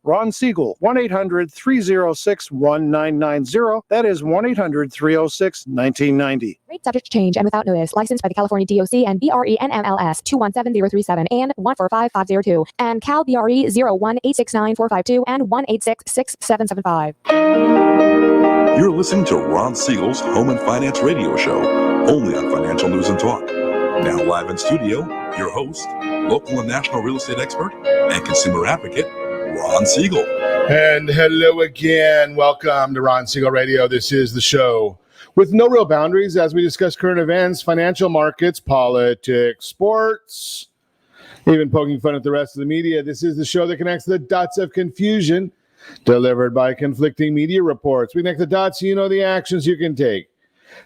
Ron Siegel, 1-800-306-1990. That is 1-800-306-1990. Rate subject to change and without notice. Licensed by the California DOC and BRE NMLS 217037 and 145502 and Cal BRE 01869452 and 1866775. You're listening to Ron Siegel's Home and Finance Radio Show, only on Financial News and Talk. Now live in studio, your host, local and national real estate expert and consumer advocate, Ron Siegel. And hello again. Welcome to Ron Siegel Radio. This is the show with no real boundaries as we discuss current events, financial markets, politics, sports, even poking fun at the rest of the media. This is the show that connects the dots of confusion delivered by conflicting media reports. We connect the dots so you know the actions you can take,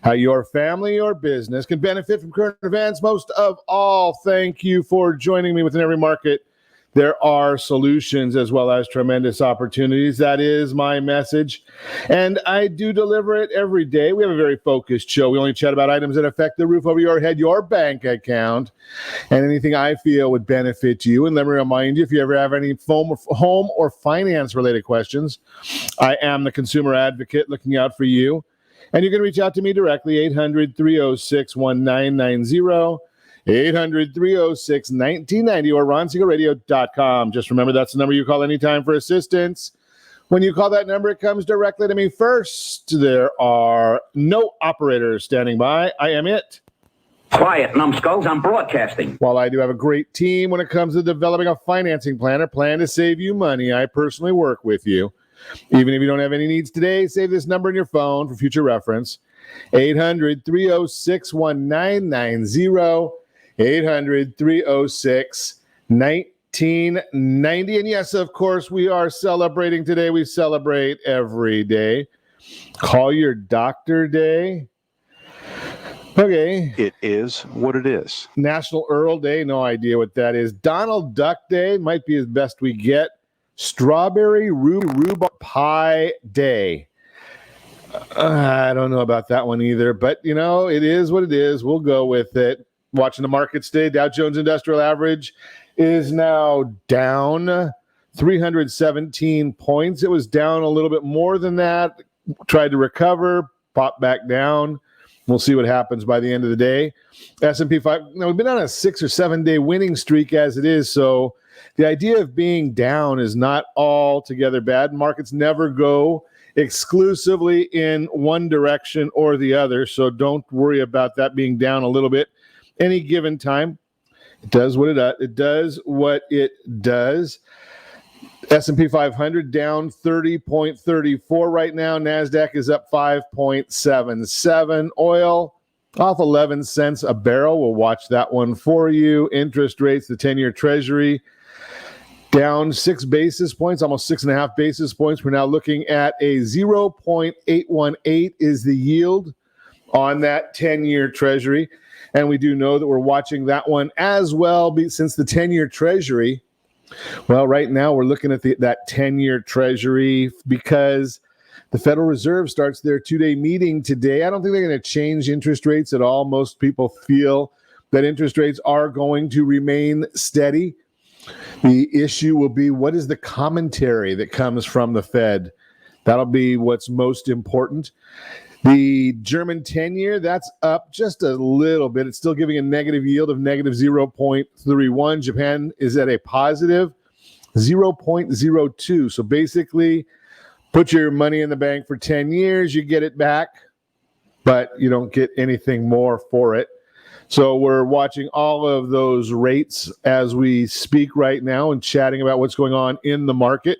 how your family or business can benefit from current events. Most of all, thank you for joining me. Within every market, there are solutions as well as tremendous opportunities. That is my message, and I do deliver it every day. We have a very focused show. We only chat about items that affect the roof over your head, your bank account, and anything I feel would benefit you. And let me remind you, if you ever have any home or finance-related questions, I am the consumer advocate looking out for you. And you can reach out to me directly, 800-306-1990. 800-306-1990 or ronsiegelradio.com. Just remember, that's the number you call anytime for assistance. When you call that number, it comes directly to me first. There are no operators standing by. I am it. Quiet, numbskulls. I'm broadcasting. While I do have a great team when it comes to developing a financing plan or plan to save you money, I personally work with you. Even if you don't have any needs today, save this number in your phone for future reference. 800-306-1990. 800-306-1990. And yes, of course, we are celebrating today. We celebrate every day. Call your doctor day. Okay. It is what it is. National Earl Day. No idea what that is. Donald Duck Day. Might be as best we get. Strawberry rhubarb pie day. I don't know about that one either, but you know, it is what it is. We'll go with it. Watching the markets today, Dow Jones Industrial Average is now down 317 points. It was down a little bit more than that. Tried to recover, popped back down. We'll see what happens by the end of the day. S&P 5, we've been on a 6 or 7 day winning streak as it is, so the idea of being down is not altogether bad. Markets never go exclusively in one direction or the other, so don't worry about that being down a little bit any given time. It does what it does. S&P 500 down 30.34 right now. NASDAQ is up 5.77. Oil off 11 cents a barrel. We'll watch that one for you. Interest rates, the 10-year Treasury down 6 basis points, almost 6.5 basis points. We're now looking at a 0.818 is the yield on that 10-year Treasury. And we do know that we're watching that one as well, since the 10-year Treasury, well, right now we're looking at that 10-year Treasury because the Federal Reserve starts their 2-day meeting today. I don't think they're going to change interest rates at all. Most people feel that interest rates are going to remain steady. The issue will be, what is the commentary that comes from the Fed? That'll be what's most important. The German 10-year, that's up just a little bit. It's still giving a negative yield of negative 0.31. Japan is at a positive 0.02. So basically, put your money in the bank for 10 years, you get it back, but you don't get anything more for it. So we're watching all of those rates as we speak right now and chatting about what's going on in the market.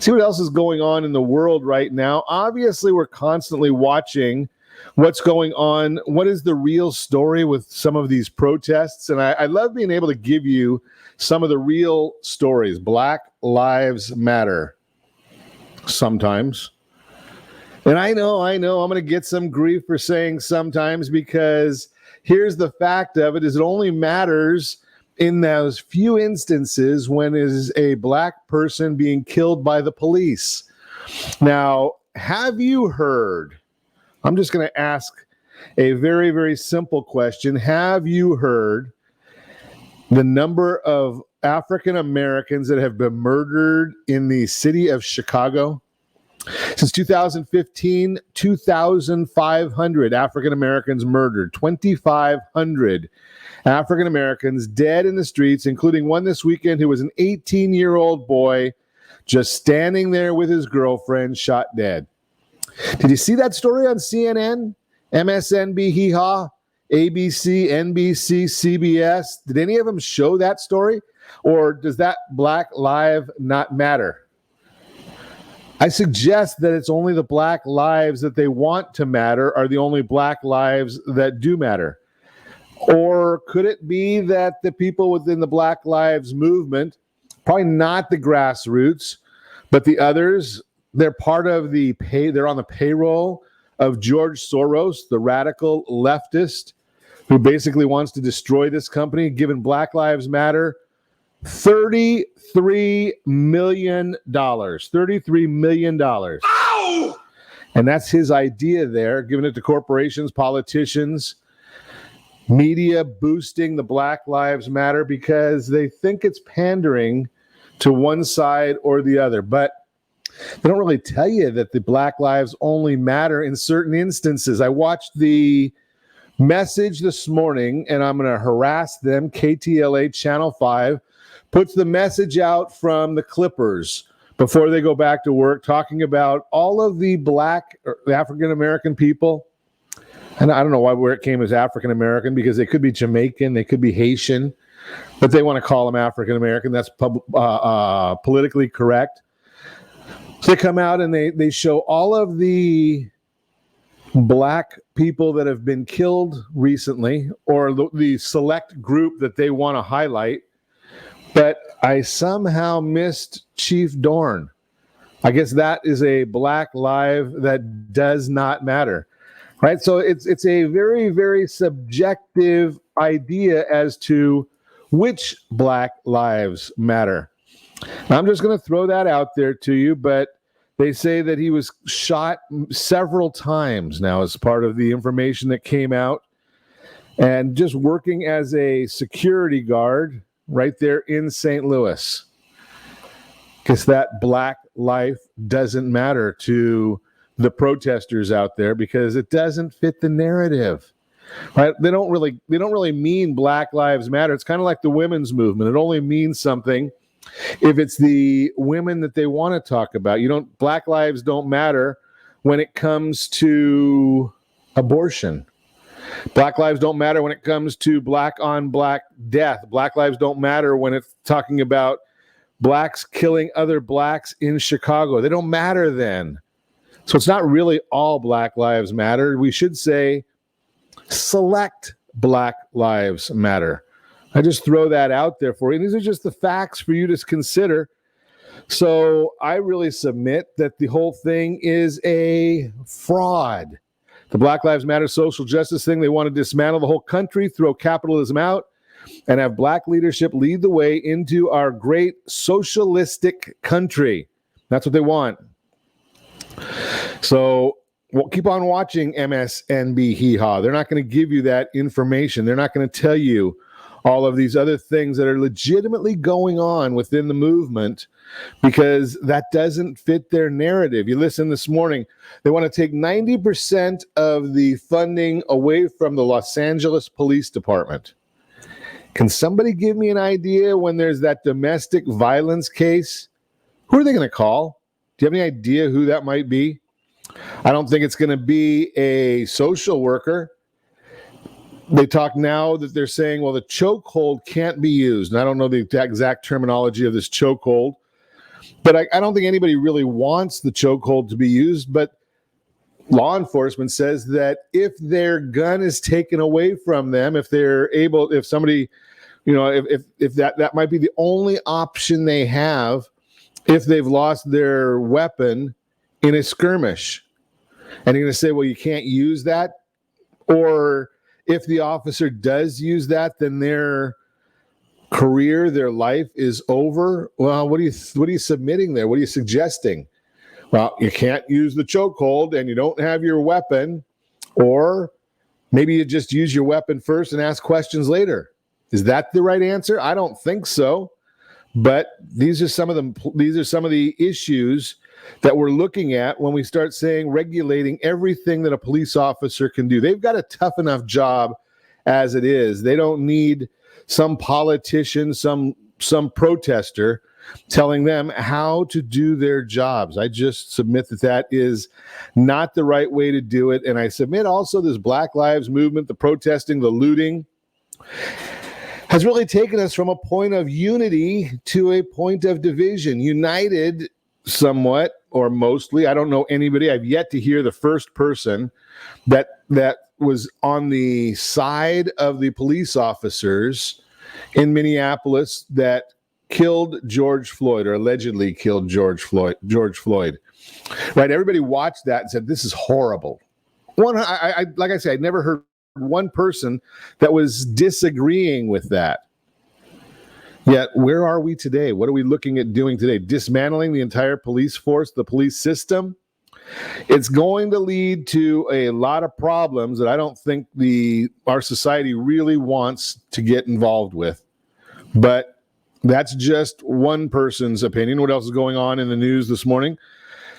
See what else is going on in the world right now. Obviously, we're constantly watching what's going on. What is the real story with some of these protests? And I love being able to give you some of the real stories. Black Lives Matter sometimes. And I know I'm going to get some grief for saying sometimes, because here's the fact of it is it only matters in those few instances when it is a black person being killed by the police. Now, have you heard, I'm just going to ask a very, very simple question. Have you heard the number of African Americans that have been murdered in the city of Chicago? Since 2015, 2,500 African Americans murdered. 2,500 African Americans dead in the streets, including one this weekend who was an 18-year-old boy just standing there with his girlfriend, shot dead. Did you see that story on CNN, MSNBC, Hee Haw, ABC, NBC, CBS? Did any of them show that story? Or does that Black Lives not matter? I suggest that it's only the Black lives that they want to matter are the only Black lives that do matter. Or could it be that the people within the Black Lives Movement, probably not the grassroots, but the others, they're part of they're on the payroll of George Soros, the radical leftist, who basically wants to destroy this company, given Black Lives Matter $33 million. $33 million. Ow! And that's his idea there, giving it to corporations, politicians, media boosting the Black Lives Matter because they think it's pandering to one side or the other. But they don't really tell you that the Black lives only matter in certain instances. I watched the message this morning, and I'm going to harass them. KTLA Channel 5 puts the message out from the Clippers before they go back to work, talking about all of the Black or African American people. And I don't know where it came as African American, because they could be Jamaican, they could be Haitian, but they want to call them African American. That's politically correct. So they come out and they show all of the Black people that have been killed recently, or the select group that they want to highlight. But I somehow missed Chief Dorn. I guess that is a Black life that does not matter. Right, so it's a very, very subjective idea as to which Black lives matter. I'm just going to throw that out there to you, but they say that he was shot several times now as part of the information that came out, and just working as a security guard right there in St. Louis, because that Black life doesn't matter to the protesters out there, because it doesn't fit the narrative, right? They don't really mean Black Lives Matter. It's kind of like the women's movement. It only means something if it's the women that they want to talk about. Black lives don't matter when it comes to abortion. Black lives don't matter when it comes to Black on Black death. Black lives don't matter when it's talking about Blacks killing other Blacks in Chicago. They don't matter then. So it's not really all Black Lives Matter. We should say select Black Lives Matter. I just throw that out there for you. And these are just the facts for you to consider. So I really submit that the whole thing is a fraud. The Black Lives Matter social justice thing, they want to dismantle the whole country, throw capitalism out, and have Black leadership lead the way into our great socialistic country. That's what they want. So we'll keep on watching MSNB Hee Haw. They're not going to give you that information. They're not going to tell you all of these other things that are legitimately going on within the movement, because that doesn't fit their narrative. You listen this morning, they want to take 90% of the funding away from the Los Angeles Police Department. Can somebody give me an idea when there's that domestic violence case? Who are they going to call? Do you have any idea who that might be? I don't think it's going to be a social worker. They talk now that they're saying, well, the chokehold can't be used. And I don't know the exact terminology of this chokehold, but I don't think anybody really wants the chokehold to be used. But law enforcement says that if their gun is taken away from them, if somebody, if that might be the only option they have, if they've lost their weapon in a skirmish. And you're going to say, well, you can't use that? Or if the officer does use that, then their career, their life is over? Well, what are you submitting there? What are you suggesting? Well, you can't use the chokehold and you don't have your weapon, or maybe you just use your weapon first and ask questions later. Is that the right answer? I don't think so. But these are some of the issues that we're looking at when we start saying regulating everything that a police officer can do. They've got a tough enough job as it is. They don't need some politician, some protester telling them how to do their jobs. I just submit that is not the right way to do it. And I submit also this Black Lives Movement, the protesting, the looting, has really taken us from a point of unity to a point of division. United somewhat or mostly. I don't know anybody. I've yet to hear the first person that was on the side of the police officers in Minneapolis that killed George Floyd, or allegedly killed George Floyd. Right? Everybody watched that and said, "This is horrible." Like I said, I never heard one person that was disagreeing with that. Yet, where are we today? What are we looking at doing today? Dismantling the entire police force, the police system? It's going to lead to a lot of problems that I don't think our society really wants to get involved with. But that's just one person's opinion. What else is going on in the news this morning?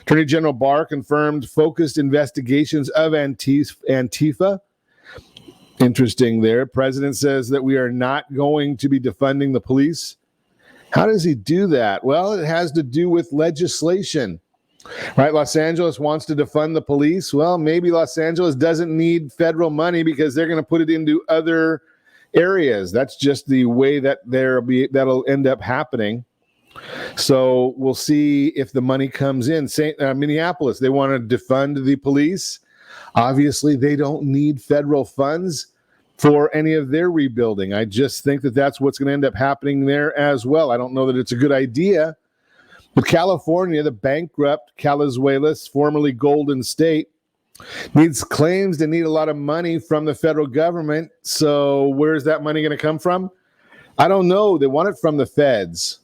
Attorney General Barr confirmed focused investigations of Antifa. Interesting there. President says that we are not going to be defunding the police. How does he do that? Well, it has to do with legislation. Right? Los Angeles wants to defund the police. Well, maybe Los Angeles doesn't need federal money because they're going to put it into other areas. That's just the way that that'll end up happening. So we'll see if the money comes in. Minneapolis, they want to defund the police. Obviously, they don't need federal funds for any of their rebuilding. I just think that that's what's going to end up happening there as well. I don't know that it's a good idea. But California, the bankrupt Calizuelas, formerly Golden State, claims to need a lot of money from the federal government. So where's that money going to come from? I don't know. They want it from the feds.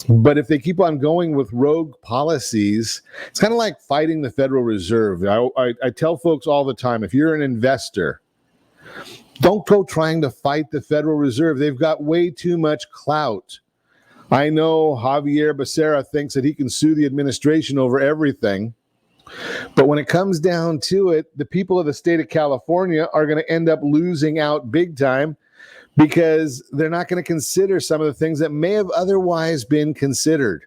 But if they keep on going with rogue policies, it's kind of like fighting the Federal Reserve. I tell folks all the time, if you're an investor, don't go trying to fight the Federal Reserve. They've got way too much clout. I know Javier Becerra thinks that he can sue the administration over everything. But when it comes down to it, the people of the state of California are going to end up losing out big time because they're not going to consider some of the things that may have otherwise been considered.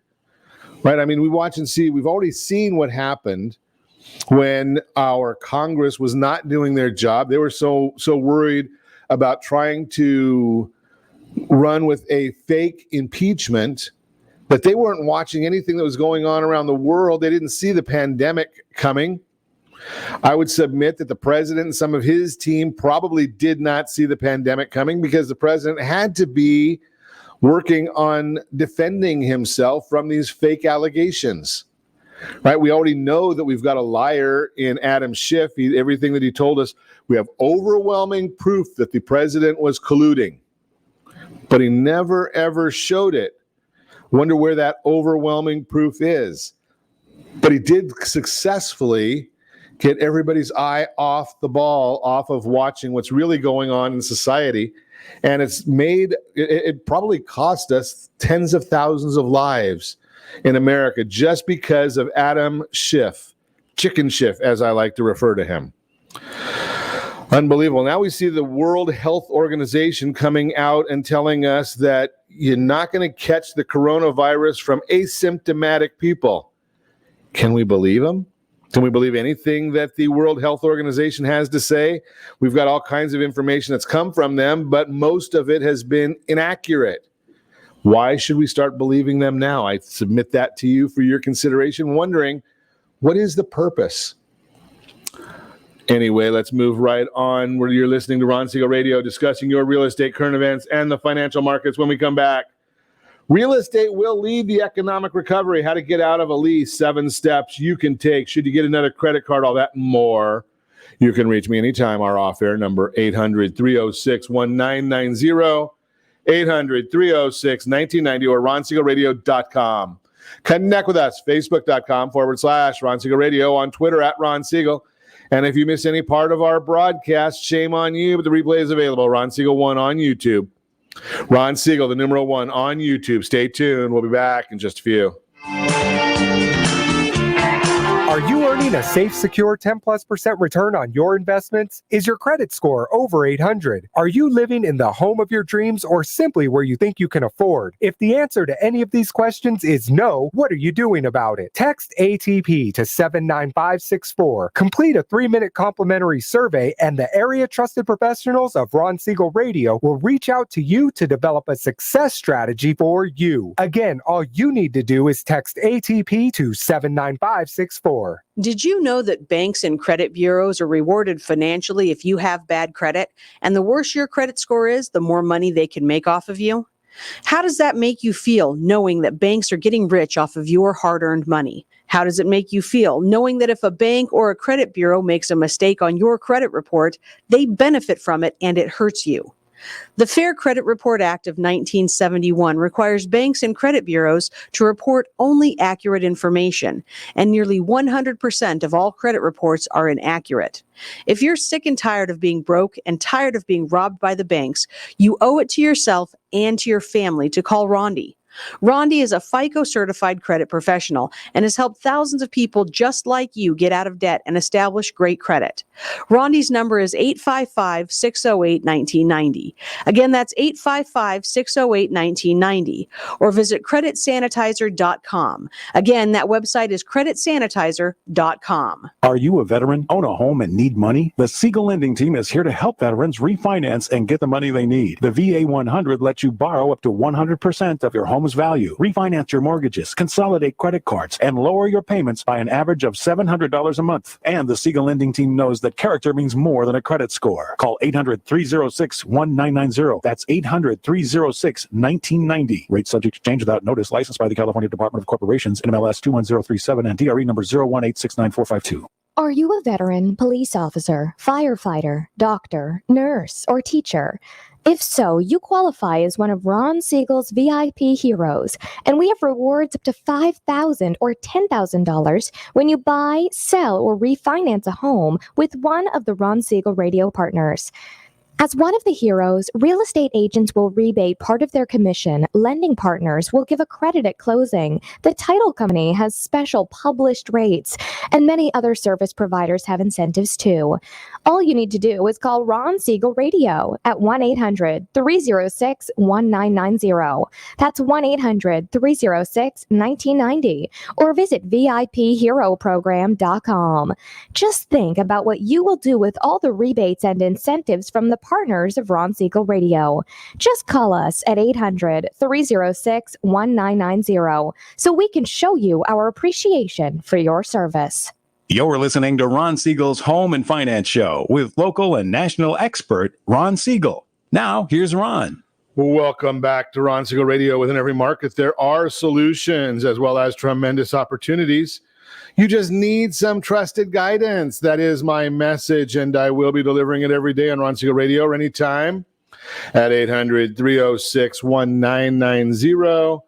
Right? I mean, we've already seen what happened when our Congress was not doing their job. They were so worried about trying to run with a fake impeachment that they weren't watching anything that was going on around the world. They didn't see the pandemic coming. I would submit that the president and some of his team probably did not see the pandemic coming because the president had to be working on defending himself from these fake allegations. Right? We already know that we've got a liar in Adam Schiff. Everything that he told us, we have overwhelming proof that the president was colluding. But he never, ever showed it. Wonder where that overwhelming proof is. But he did successfully get everybody's eye off the ball, off of watching what's really going on in society. And it probably cost us tens of thousands of lives in America just because of Adam Schiff, Chicken Schiff, as I like to refer to him. Unbelievable. Now we see the World Health Organization coming out and telling us that you're not going to catch the coronavirus from asymptomatic people. Can we believe them? Can we believe anything that the World Health Organization has to say? We've got all kinds of information that's come from them, but most of it has been inaccurate. Why should we start believing them now? I submit that to you for your consideration, wondering, what is the purpose? Anyway, let's move right on where you're listening to Ron Siegel Radio, discussing your real estate, current events, and the financial markets. When we come back, real estate will lead the economic recovery. How to get out of a lease, 7 steps you can take. Should you get another credit card, all that and more. You can reach me anytime. Our off-air number, 800-306-1990, 800-306-1990, or ronsiegelradio.com. Connect with us, facebook.com/Ron Siegel Radio, on Twitter @Ron Siegel. And if you miss any part of our broadcast, shame on you, but the replay is available. Ron Siegel 1 on YouTube. Ron Siegel, the numero one on YouTube. Stay tuned. We'll be back in just a few. Are you earning a safe, secure 10+% return on your investments? Is your credit score over 800? Are you living in the home of your dreams or simply where you think you can afford? If the answer to any of these questions is no, what are you doing about it? Text ATP to 79564. Complete a 3-minute complimentary survey and the area trusted professionals of Ron Siegel Radio will reach out to you to develop a success strategy for you. Again, all you need to do is text ATP to 79564. Did you know that banks and credit bureaus are rewarded financially if you have bad credit? And the worse your credit score is, the more money they can make off of you? How does that make you feel, knowing that banks are getting rich off of your hard-earned money? How does it make you feel, knowing that if a bank or a credit bureau makes a mistake on your credit report, they benefit from it and it hurts you? The Fair Credit Report Act of 1971 requires banks and credit bureaus to report only accurate information, and nearly 100% of all credit reports are inaccurate. If you're sick and tired of being broke and tired of being robbed by the banks, you owe it to yourself and to your family to call Rondi. Rondi is a FICO certified credit professional and has helped thousands of people just like you get out of debt and establish great credit. Rondi's number is 855-608-1990. Again, that's 855-608-1990. Or visit creditsanitizer.com. Again, that website is creditsanitizer.com. Are you a veteran, own a home, and need money? The Siegel Lending Team is here to help veterans refinance and get the money they need. The VA 100 lets you borrow up to 100% of your home's value, refinance your mortgages, consolidate credit cards, and lower your payments by an average of $700 a month. And the Siegel Lending Team knows that character means more than a credit score. Call 800-306-1990. That's 800-306-1990. Rate subject to change without notice. Licensed by the California Department of Corporations, NMLS 21037, and DRE number 018694552. Are you a veteran, police officer, firefighter, doctor, nurse, or teacher? If so, you qualify as one of Ron Siegel's VIP heroes, and we have rewards up to $5,000 or $10,000 when you buy, sell, or refinance a home with one of the Ron Siegel radio partners. As one of the heroes, real estate agents will rebate part of their commission. Lending partners will give a credit at closing. The title company has special published rates, and many other service providers have incentives too. All you need to do is call Ron Siegel Radio at 1-800-306-1990. That's 1-800-306-1990, or visit VIPHeroProgram.com. Just think about what you will do with all the rebates and incentives from the partners of Ron Siegel Radio. Just call us at 800-306-1990 so we can show you our appreciation for your service. You're listening to Ron Siegel's Home and Finance Show with local and national expert Ron Siegel. Now, here's Ron. Welcome back to Ron Siegel Radio. Within every market, there are solutions as well as tremendous opportunities. You just need some trusted guidance. That is my message, and I will be delivering it every day on Ron Siegel Radio or anytime at 800-306-1990,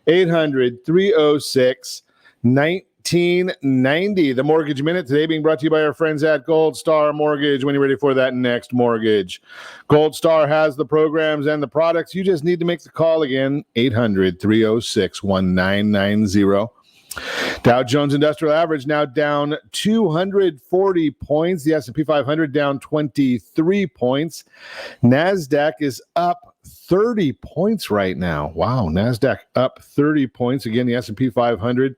800-306-1990. The Mortgage Minute today being brought to you by our friends at Gold Star Mortgage. When you're ready for that next mortgage, Gold Star has the programs and the products. You just need to make the call again, 800-306-1990. Dow Jones Industrial Average now down 240 points. The S&P 500 down 23 points. NASDAQ is up 30 points right now. Wow, NASDAQ up 30 points. Again, the S&P 500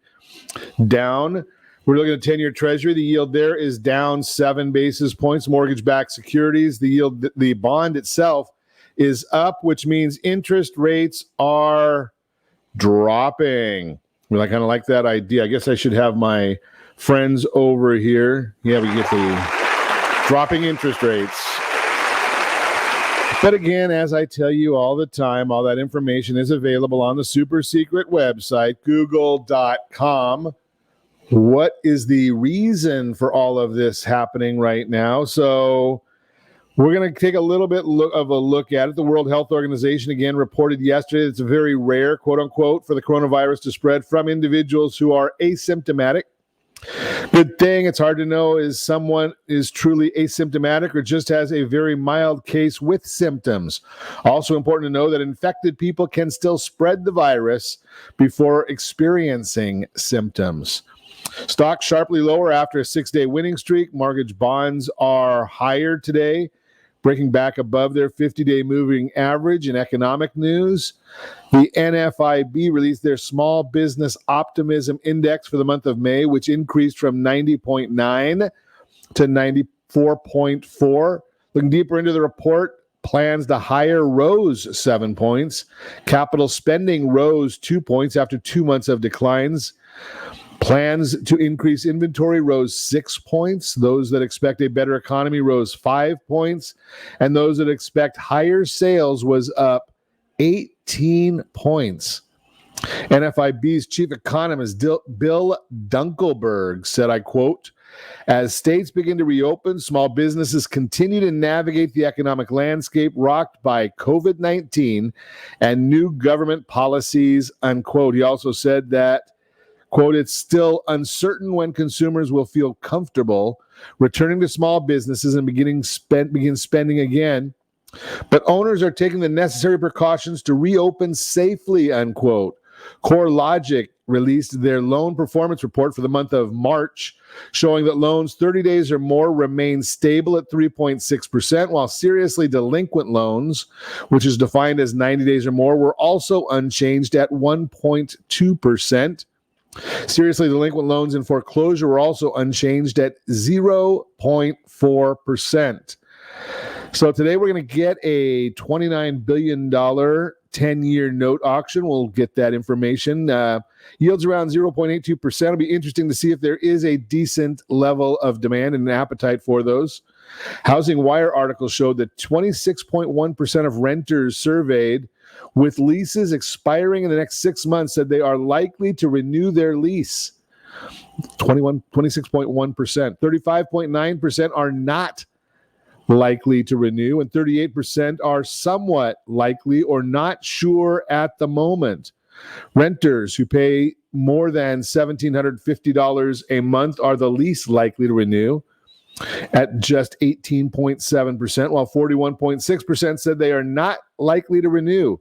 down. We're looking at 10-year Treasury. The yield there is down 7 basis points. Mortgage-backed securities, the yield, the bond itself is up, which means interest rates are dropping. Well, I kind of like that idea. I guess I should have my friends over here. Yeah, we get the dropping interest rates. But again, as I tell you all the time, all that information is available on the super secret website, google.com. What is the reason for all of this happening right now? So we're going to take a little bit of a look at it. The World Health Organization, again, reported yesterday it's very rare, quote unquote, for the coronavirus to spread from individuals who are asymptomatic. Good thing. It's hard to know is someone is truly asymptomatic or just has a very mild case with symptoms. Also important to know that infected people can still spread the virus before experiencing symptoms. Stocks sharply lower after a 6-day winning streak. Mortgage bonds are higher today, breaking back above their 50-day moving average. In economic news, the NFIB released their Small Business Optimism Index for the month of May, which increased from 90.9 to 94.4. Looking deeper into the report, plans to hire rose 7 points. Capital spending rose 2 points after 2 months of declines. Plans to increase inventory rose 6 points. Those that expect a better economy rose 5 points. And those that expect higher sales was up 18 points. NFIB's chief economist Bill Dunkelberg said, I quote, "As states begin to reopen, small businesses continue to navigate the economic landscape rocked by COVID-19 and new government policies," unquote. He also said that, quote, "It's still uncertain when consumers will feel comfortable returning to small businesses and begin spending again. But owners are taking the necessary precautions to reopen safely," unquote. CoreLogic released their loan performance report for the month of March, showing that loans 30 days or more remain stable at 3.6%, while seriously delinquent loans, which is defined as 90 days or more, were also unchanged at 1.2%. Seriously delinquent loans in foreclosure were also unchanged at 0.4%. So today we're going to get a $29 billion 10-year note auction. We'll get that information. Yields around 0.82%. It'll be interesting to see if there is a decent level of demand and an appetite for those. Housing Wire article showed that 26.1% of renters surveyed with leases expiring in the next 6 months said they are likely to renew their lease. 26.1%. 35.9% are not likely to renew, and 38% are somewhat likely or not sure at the moment. Renters who pay more than $1,750 a month are the least likely to renew at just 18.7%, while 41.6% said they are not likely to renew.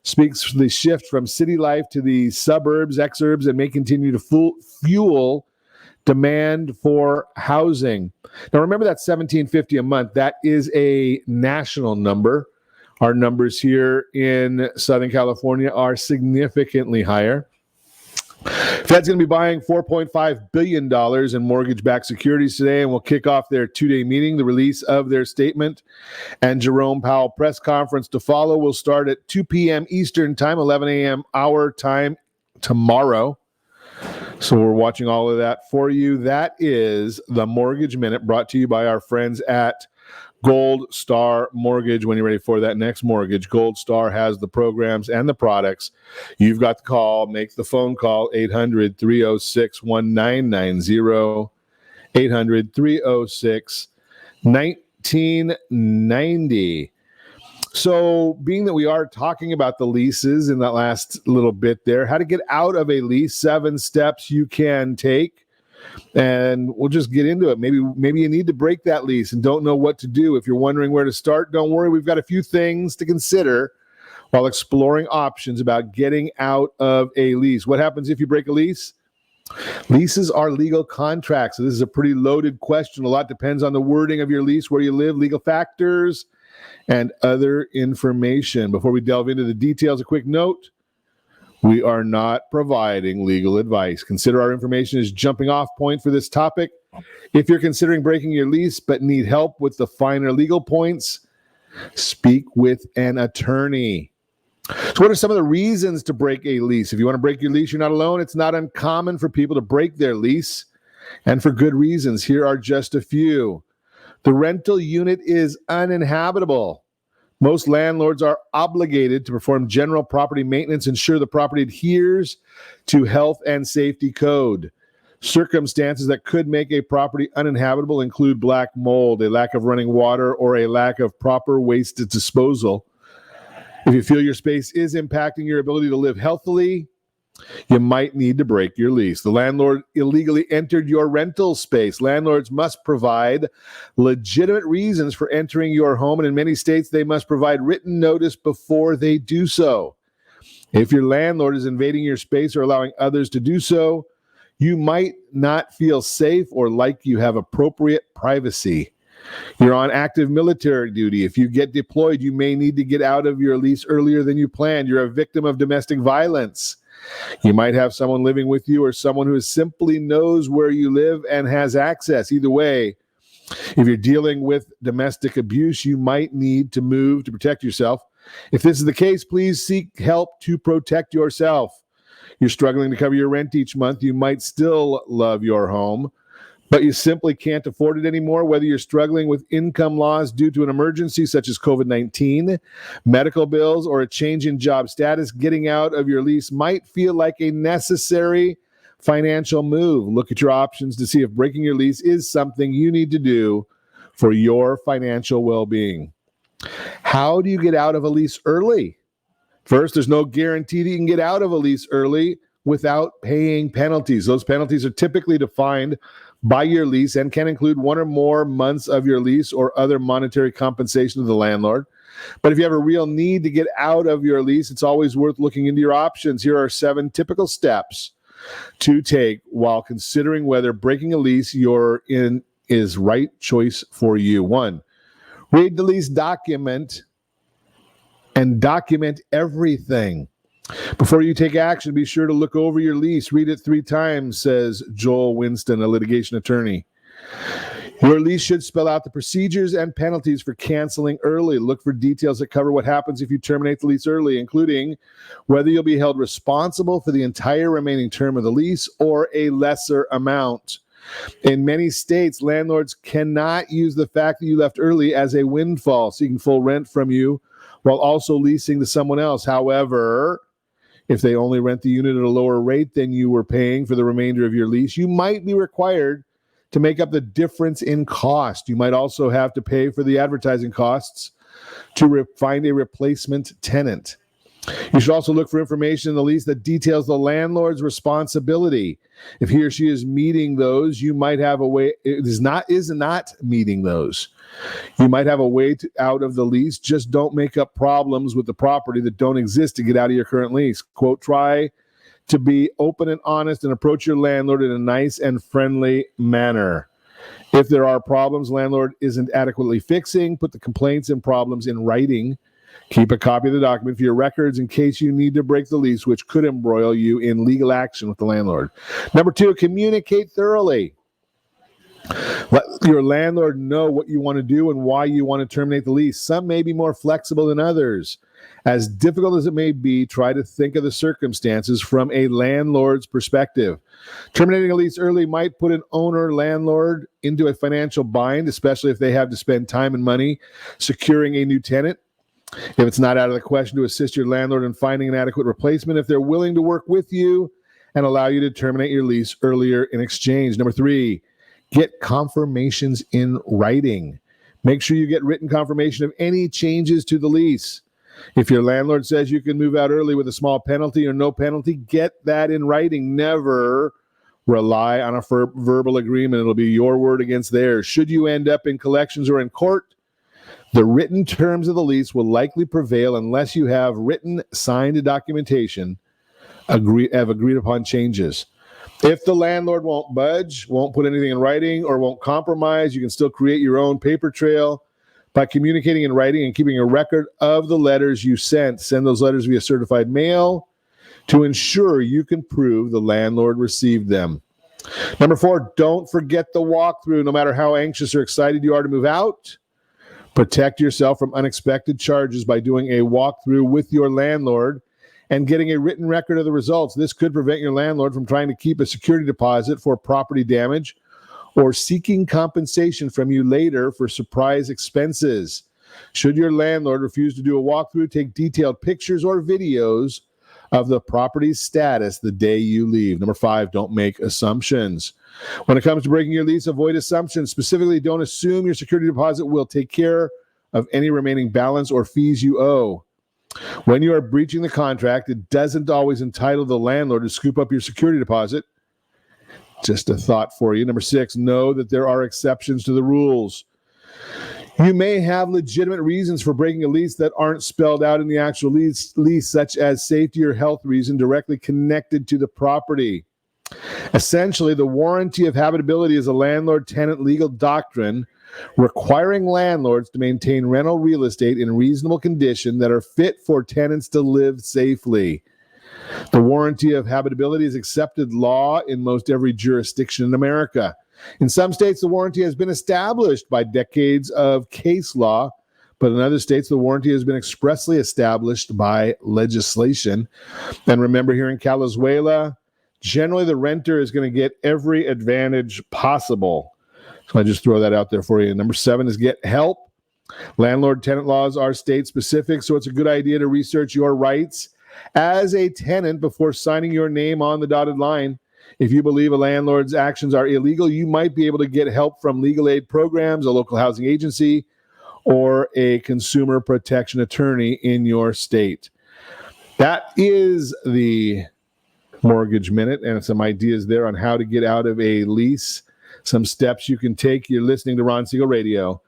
Speaks to the shift from city life to the suburbs, exurbs, and may continue to fuel demand for housing. Now, remember that $1,750 a month. That is a national number. Our numbers here in Southern California are significantly higher. Fed's going to be buying $4.5 billion in mortgage-backed securities today, and will kick off their two-day meeting. The release of their statement and Jerome Powell press conference to follow will start at 2 p.m. Eastern Time, 11 a.m. our time tomorrow. So we're watching all of that for you. That is the Mortgage Minute, brought to you by our friends at Gold Star Mortgage. When you're ready for that next mortgage, Gold Star has the programs and the products. You've got the call. Make the phone call, 800-306-1990, 800-306-1990. So being that we are talking about the leases in that last little bit there, how to get out of a lease, 7 steps you can take. And we'll just get into it. Maybe you need to break that lease and don't know what to do. If you're wondering where to start, don't worry. We've got a few things to consider while exploring options about getting out of a lease. What happens if you break a lease? Leases are legal contracts. So this is a pretty loaded question. A lot depends on the wording of your lease, where you live, legal factors, and other information. Before we delve into the details, a quick note. We are not providing legal advice. Consider our information as jumping off point for this topic. If you're considering breaking your lease but need help with the finer legal points, speak with an attorney. So what are some of the reasons to break a lease? If you want to break your lease, you're not alone. It's not uncommon for people to break their lease, and for good reasons. Here are just a few. The rental unit is uninhabitable. Most landlords are obligated to perform general property maintenance, ensure the property adheres to health and safety code. Circumstances that could make a property uninhabitable include black mold, a lack of running water, or a lack of proper waste disposal. If you feel your space is impacting your ability to live healthily, you might need to break your lease. The landlord illegally entered your rental space. Landlords must provide legitimate reasons for entering your home, and in many states, they must provide written notice before they do so. If your landlord is invading your space or allowing others to do so, you might not feel safe or like you have appropriate privacy. You're on active military duty. If you get deployed, you may need to get out of your lease earlier than you planned. You're a victim of domestic violence. You might have someone living with you or someone who simply knows where you live and has access. Either way, if you're dealing with domestic abuse, you might need to move to protect yourself. If this is the case, please seek help to protect yourself. You're struggling to cover your rent each month. You might still love your home, but you simply can't afford it anymore. Whether you're struggling with income loss due to an emergency such as COVID-19, medical bills, or a change in job status, getting out of your lease might feel like a necessary financial move. Look at your options to see if breaking your lease is something you need to do for your financial well-being. How do you get out of a lease early? First, there's no guarantee that you can get out of a lease early without paying penalties. Those penalties are typically defined by your lease and can include 1 or more months of your lease or other monetary compensation to the landlord. But if you have a real need to get out of your lease, it's always worth looking into your options. Here are 7 typical steps to take while considering whether breaking a lease you're in is right choice for you. 1, read the lease document and document everything. Before you take action, be sure to look over your lease. Read it 3 times, says Joel Winston, a litigation attorney. Your lease should spell out the procedures and penalties for canceling early. Look for details that cover what happens if you terminate the lease early, including whether you'll be held responsible for the entire remaining term of the lease or a lesser amount. In many states, landlords cannot use the fact that you left early as a windfall, seeking full rent from you while also leasing to someone else. However, if they only rent the unit at a lower rate than you were paying for the remainder of your lease, you might be required to make up the difference in cost. You might also have to pay for the advertising costs to find a replacement tenant. You should also look for information in the lease that details the landlord's responsibility. If he or she is meeting those, you might have a way, is not meeting those. You might have a way out of the lease. Just don't make up problems with the property that don't exist to get out of your current lease. Quote, try to be open and honest and approach your landlord in a nice and friendly manner. If there are problems landlord isn't adequately fixing, put the complaints and problems in writing. Keep a copy of the document for your records in case you need to break the lease, which could embroil you in legal action with the landlord. Number 2, communicate thoroughly. Let your landlord know what you want to do and why you want to terminate the lease. Some may be more flexible than others. As difficult as it may be, try to think of the circumstances from a landlord's perspective. Terminating a lease early might put an owner-landlord into a financial bind, especially if they have to spend time and money securing a new tenant. If it's not out of the question to assist your landlord in finding an adequate replacement, if they're willing to work with you and allow you to terminate your lease earlier in exchange. Number 3, get confirmations in writing. Make sure you get written confirmation of any changes to the lease. If your landlord says you can move out early with a small penalty or no penalty, get that in writing. Never rely on a verbal agreement. It'll be your word against theirs. Should you end up in collections or in court, the written terms of the lease will likely prevail unless you have written, signed documentation have agreed upon changes. If the landlord won't budge, won't put anything in writing, or won't compromise, you can still create your own paper trail by communicating in writing and keeping a record of the letters you sent. Send those letters via certified mail to ensure you can prove the landlord received them. Number 4, don't forget the walkthrough. No matter how anxious or excited you are to move out, protect yourself from unexpected charges by doing a walkthrough with your landlord and getting a written record of the results. This could prevent your landlord from trying to keep a security deposit for property damage or seeking compensation from you later for surprise expenses. Should your landlord refuse to do a walkthrough, take detailed pictures or videos of the property's status the day you leave. Number 5, don't make assumptions. When it comes to breaking your lease, avoid assumptions. Specifically, don't assume your security deposit will take care of any remaining balance or fees you owe. When you are breaching the contract, it doesn't always entitle the landlord to scoop up your security deposit. Just a thought for you. Number 6, know that there are exceptions to the rules. You may have legitimate reasons for breaking a lease that aren't spelled out in the actual lease, such as safety or health reason directly connected to the property. Essentially, the warranty of habitability is a landlord-tenant legal doctrine requiring landlords to maintain rental real estate in reasonable condition that are fit for tenants to live safely. The warranty of habitability is accepted law in most every jurisdiction in America. In some states, the warranty has been established by decades of case law, but in other states, the warranty has been expressly established by legislation. And remember, here in Calizuela, generally the renter is going to get every advantage possible. So I just throw that out there for you. Number 7 is get help. Landlord-tenant laws are state-specific, so it's a good idea to research your rights as a tenant before signing your name on the dotted line. If you believe a landlord's actions are illegal, you might be able to get help from legal aid programs, a local housing agency, or a consumer protection attorney in your state. That is the Mortgage Minute, and some ideas there on how to get out of a lease, some steps you can take. You're listening to Ron Siegel Radio,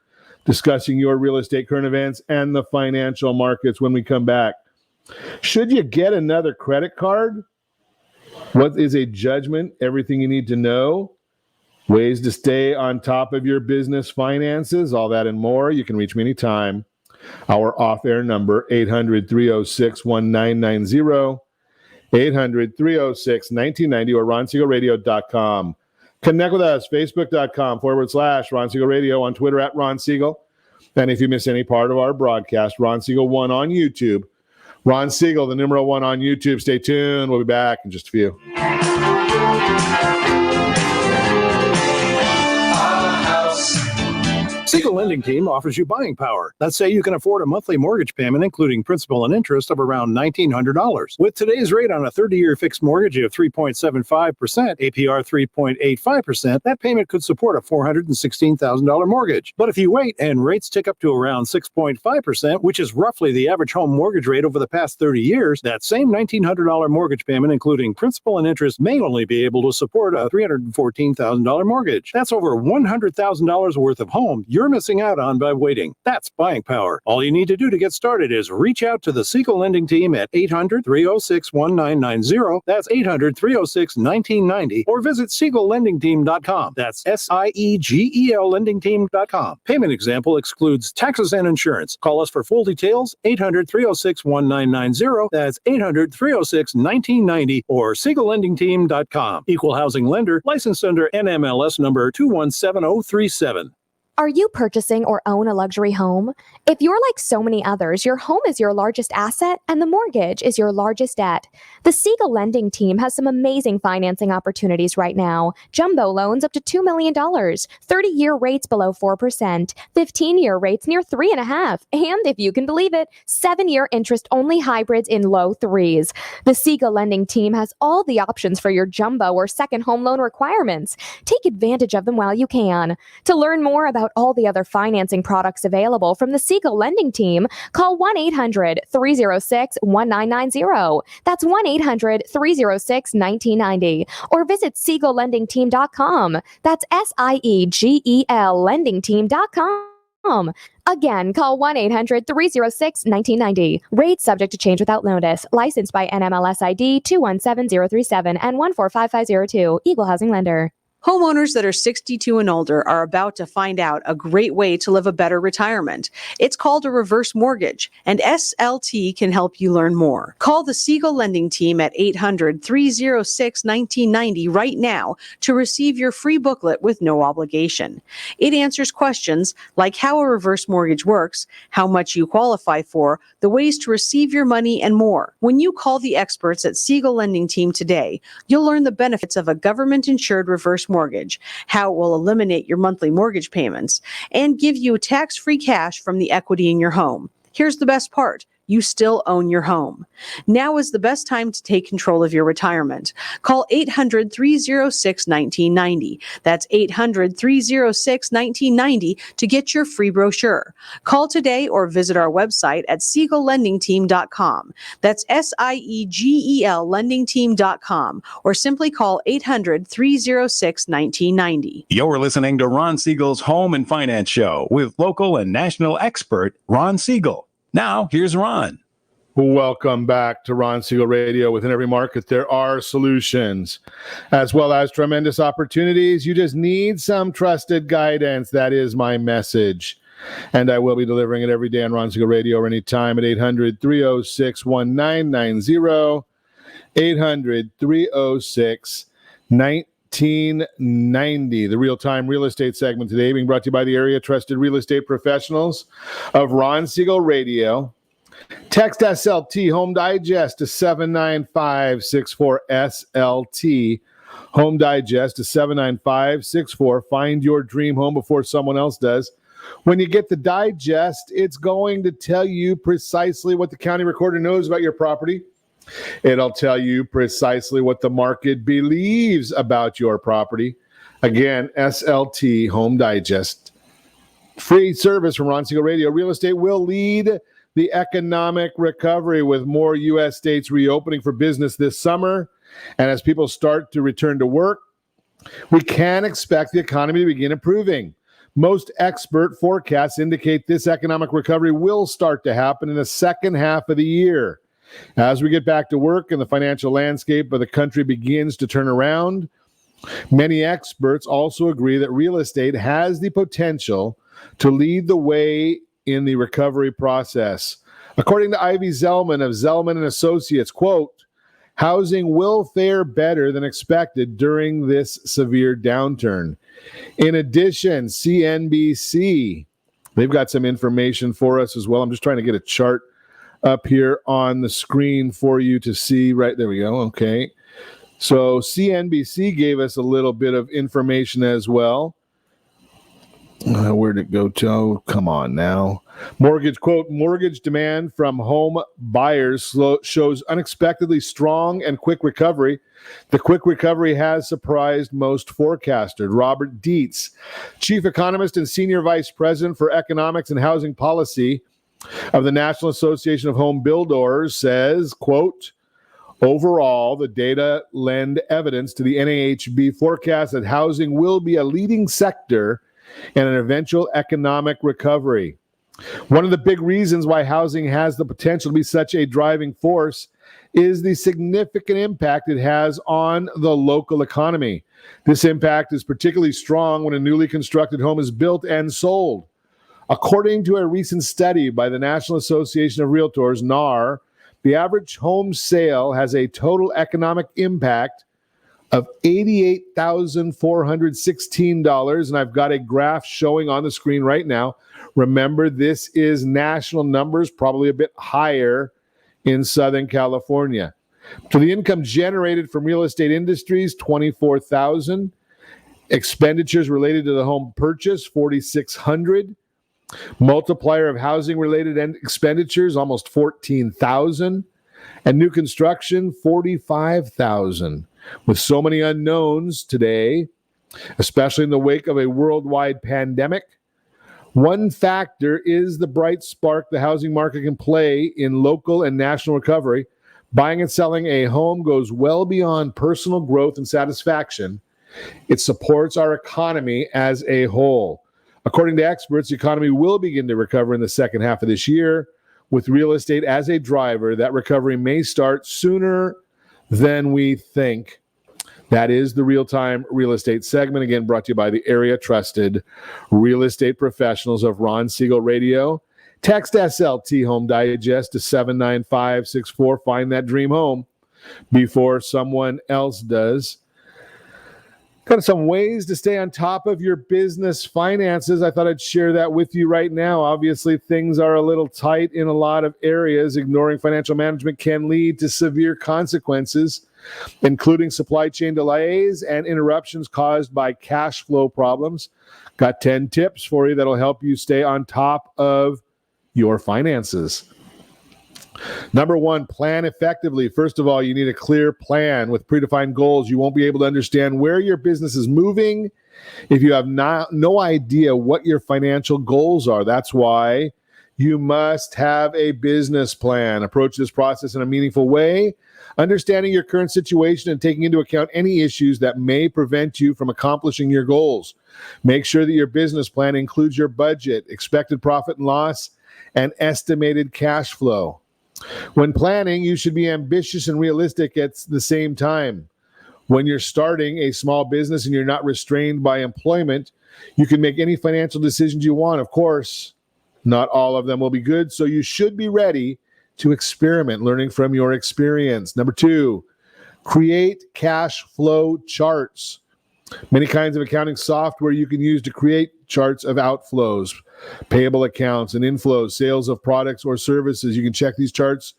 discussing your real estate current events and the financial markets. When we come back, should you get another credit card? What is a judgment? Everything you need to know. Ways to stay on top of your business finances, all that and more. You can reach me anytime. Our off-air number, 800-306-1990, 800-306-1990, or ronsiegelradio.com. Connect with us, facebook.com/Ron Siegel Radio, on Twitter @Ron Siegel. And if you miss any part of our broadcast, Ron Siegel 1 on YouTube. Ron Siegel, the number 1 on YouTube. Stay tuned. We'll be back in just a few. Siegel Lending Team offers you buying power. Let's say you can afford a monthly mortgage payment, including principal and interest, of around $1,900. With today's rate on a 30-year fixed mortgage of 3.75%, APR 3.85%, that payment could support a $416,000 mortgage. But if you wait and rates tick up to around 6.5%, which is roughly the average home mortgage rate over the past 30 years, that same $1,900 mortgage payment, including principal and interest, may only be able to support a $314,000 mortgage. That's over $100,000 worth of home you're missing out on by waiting. That's buying power. All you need to do to get started is reach out to the Siegel Lending Team at 800-306-1990. That's 800-306-1990. Or visit SiegelLendingTeam.com. That's SIEGEL LendingTeam.com. Payment example excludes taxes and insurance. Call us for full details, 800-306-1990. That's 800-306-1990 or SiegelLendingTeam.com. Equal housing lender, licensed under NMLS number 217037. Are you purchasing or own a luxury home? If you're like so many others, your home is your largest asset and the mortgage is your largest debt. The Siegel Lending Team has some amazing financing opportunities right now. Jumbo loans up to $2 million, 30-year rates below 4%, 15-year rates near 3.5%, and if you can believe it, 7-year interest-only hybrids in low 3s. The Siegel Lending Team has all the options for your jumbo or second home loan requirements. Take advantage of them while you can. To learn more about all the other financing products available from the Siegel Lending Team, call 1-800-306-1990. That's 1-800-306-1990. Or visit SiegelLendingTeam.com. That's SIEGEL LendingTeam.com. Again, call 1-800-306-1990. Rates subject to change without notice. Licensed by NMLS ID 217037 and 145502. Equal housing lender. Homeowners that are 62 and older are about to find out a great way to live a better retirement. It's called a reverse mortgage, and SLT can help you learn more. Call the Siegel Lending Team at 800-306-1990 right now to receive your free booklet with no obligation. It answers questions like how a reverse mortgage works, how much you qualify for, the ways to receive your money, and more. When you call the experts at Siegel Lending Team today, you'll learn the benefits of a government-insured reverse mortgage, how it will eliminate your monthly mortgage payments, and give you tax-free cash from the equity in your home. Here's the best part. you still own your home. Now is the best time to take control of your retirement. Call 800-306-1990. That's 800-306-1990 to get your free brochure. Call today or visit our website at SiegelLendingTeam.com. That's SIEGEL LendingTeam.com, or simply call 800-306-1990. You're listening to Ron Siegel's Home and Finance Show with local and national expert Ron Siegel. Now, here's Ron. Welcome back to Ron Siegel Radio. Within every market, there are solutions as well as tremendous opportunities. You just need some trusted guidance. That is my message. And I will be delivering it every day on Ron Siegel Radio or anytime at 800-306-1990, 800-306-1990. The real-time real estate segment today being brought to you by the area trusted real estate professionals of Ron Siegel Radio. Text SLT Home Digest to 79564 SLT. Home Digest to 79564. Find your dream home before someone else does. When you get the digest, it's going to tell you precisely what the county recorder knows about your property. It'll tell you precisely what the market believes about your property. Again, SLT Home Digest. Free service from Ron Siegel Radio. Real estate will lead the economic recovery with more U.S. states reopening for business this summer. And as people start to return to work, we can expect the economy to begin improving. Most expert forecasts indicate this economic recovery will start to happen in the second half of the year. As we get back to work and the financial landscape of the country begins to turn around, many experts also agree that real estate has the potential to lead the way in the recovery process. According to Ivy Zellman of Zellman & Associates, quote, housing will fare better than expected during this severe downturn. In addition, CNBC, they've got some information for us as well. I'm just trying to get a chart up here on the screen for you to see. Right, there we go. Okay. So CNBC gave us a little bit of information as well. Where'd it go to? Come on now. Mortgage demand from home buyers shows unexpectedly strong and quick recovery. The quick recovery has surprised most forecasters. Robert Dietz, chief economist and senior vice president for economics and housing policy of the National Association of Home Builders, says, quote, overall, the data lend evidence to the NAHB forecast that housing will be a leading sector and an eventual economic recovery. One of the big reasons why housing has the potential to be such a driving force is the significant impact it has on the local economy. This impact is particularly strong when a newly constructed home is built and sold. According to a recent study by the National Association of Realtors, NAR, the average home sale has a total economic impact of $88,416, and I've got a graph showing on the screen right now. Remember, this is national numbers, probably a bit higher in Southern California. So the income generated from real estate industries, $24,000. Expenditures related to the home purchase, $4,600. Multiplier of housing-related expenditures, almost $14,000. And new construction, $45,000. With so many unknowns today, especially in the wake of a worldwide pandemic, one factor is the bright spark the housing market can play in local and national recovery. Buying and selling a home goes well beyond personal growth and satisfaction. It supports our economy as a whole. According to experts, the economy will begin to recover in the second half of this year. With real estate as a driver, that recovery may start sooner than we think. That is the real-time real estate segment, again brought to you by the area trusted real estate professionals of Ron Siegel Radio. Text SLT Home Digest to 79564. Find that dream home before someone else does. Kind of some ways to stay on top of your business finances. I thought I'd share that with you right now. Obviously, things are a little tight in a lot of areas. Ignoring financial management can lead to severe consequences, including supply chain delays and interruptions caused by cash flow problems. Got 10 tips for you that'll help you stay on top of your finances. Number one, plan effectively. First of all, you need a clear plan with predefined goals. You won't be able to understand where your business is moving if you have no idea what your financial goals are. That's why you must have a business plan. Approach this process in a meaningful way, understanding your current situation and taking into account any issues that may prevent you from accomplishing your goals. Make sure that your business plan includes your budget, expected profit and loss, and estimated cash flow. When planning, you should be ambitious and realistic at the same time. When you're starting a small business and you're not restrained by employment, you can make any financial decisions you want. Of course, not all of them will be good, so you should be ready to experiment, learning from your experience. Number two, create cash flow charts. Many kinds of accounting software you can use to create charts of outflows, payable accounts, and inflows, sales of products or services. You can check these charts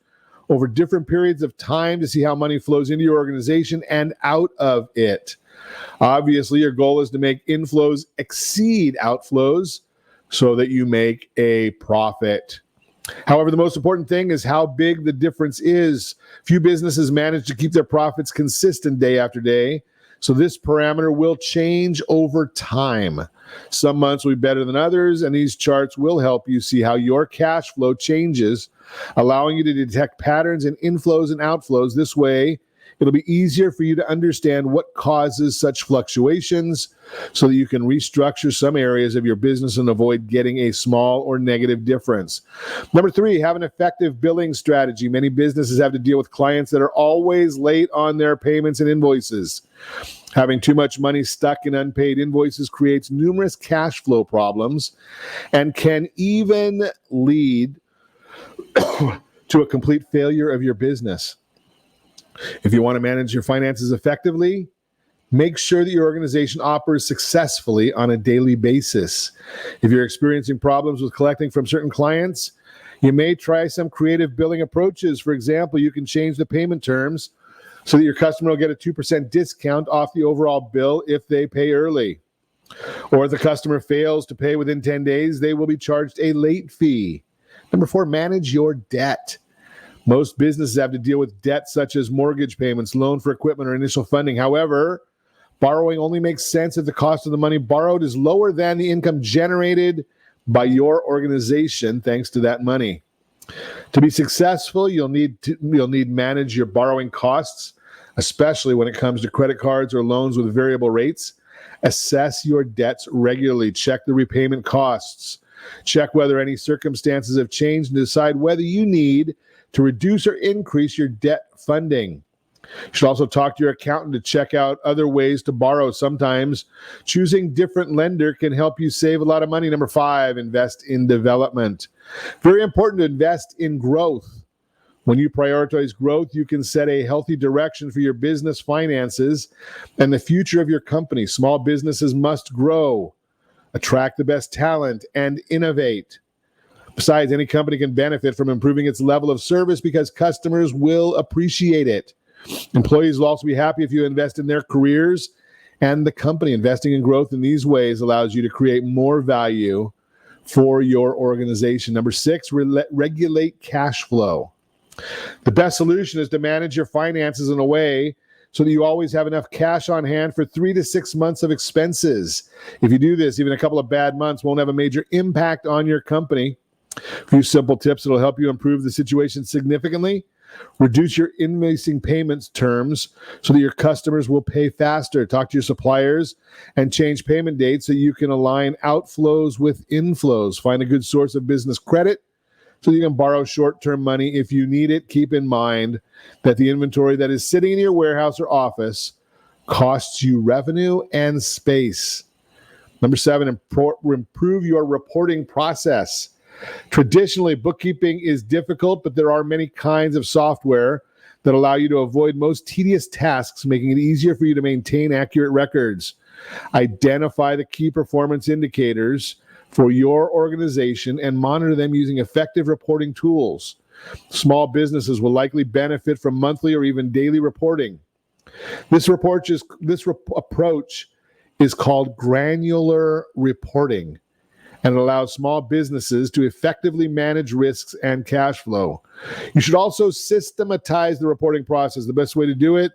over different periods of time to see how money flows into your organization and out of it. Obviously, your goal is to make inflows exceed outflows so that you make a profit. However, the most important thing is how big the difference is. Few businesses manage to keep their profits consistent day after day, so this parameter will change over time. Some months will be better than others, and these charts will help you see how your cash flow changes, allowing you to detect patterns in inflows and outflows. This way, it'll be easier for you to understand what causes such fluctuations so that you can restructure some areas of your business and avoid getting a small or negative difference. Number three, have an effective billing strategy. Many businesses have to deal with clients that are always late on their payments and invoices. Having too much money stuck in unpaid invoices creates numerous cash flow problems and can even lead to a complete failure of your business. If you want to manage your finances effectively, make sure that your organization operates successfully on a daily basis. If you're experiencing problems with collecting from certain clients, you may try some creative billing approaches. For example, you can change the payment terms so that your customer will get a 2% discount off the overall bill if they pay early. Or if the customer fails to pay within 10 days, they will be charged a late fee. Number four, manage your debt. Most businesses have to deal with debt such as mortgage payments, loan for equipment, or initial funding. However, borrowing only makes sense if the cost of the money borrowed is lower than the income generated by your organization thanks to that money. To be successful, you'll need manage your borrowing costs, especially when it comes to credit cards or loans with variable rates. Assess your debts regularly. Check the repayment costs. Check whether any circumstances have changed and decide whether you need to reduce or increase your debt funding. You should also talk to your accountant to check out other ways to borrow. Sometimes choosing different lender can help you save a lot of money. Number five, invest in development. Very important to invest in growth. When you prioritize growth, you can set a healthy direction for your business finances and the future of your company. Small businesses must grow, attract the best talent, and innovate. Besides, any company can benefit from improving its level of service because customers will appreciate it. Employees will also be happy if you invest in their careers and the company. Investing in growth in these ways allows you to create more value for your organization. Number six, regulate cash flow. The best solution is to manage your finances in a way so that you always have enough cash on hand for 3 to 6 months of expenses. If you do this, even a couple of bad months won't have a major impact on your company. A few simple tips that will help you improve the situation significantly. Reduce your invoicing payments terms so that your customers will pay faster. Talk to your suppliers and change payment dates so you can align outflows with inflows. Find a good source of business credit so you can borrow short-term money if you need it. Keep in mind that the inventory that is sitting in your warehouse or office costs you revenue and space. Number seven, improve your reporting process. Traditionally, bookkeeping is difficult, but there are many kinds of software that allow you to avoid most tedious tasks, making it easier for you to maintain accurate records. Identify the key performance indicators for your organization and monitor them using effective reporting tools. Small businesses will likely benefit from monthly or even daily reporting. This approach is called granular reporting. and it allows small businesses to effectively manage risks and cash flow. You should also systematize the reporting process. The best way to do it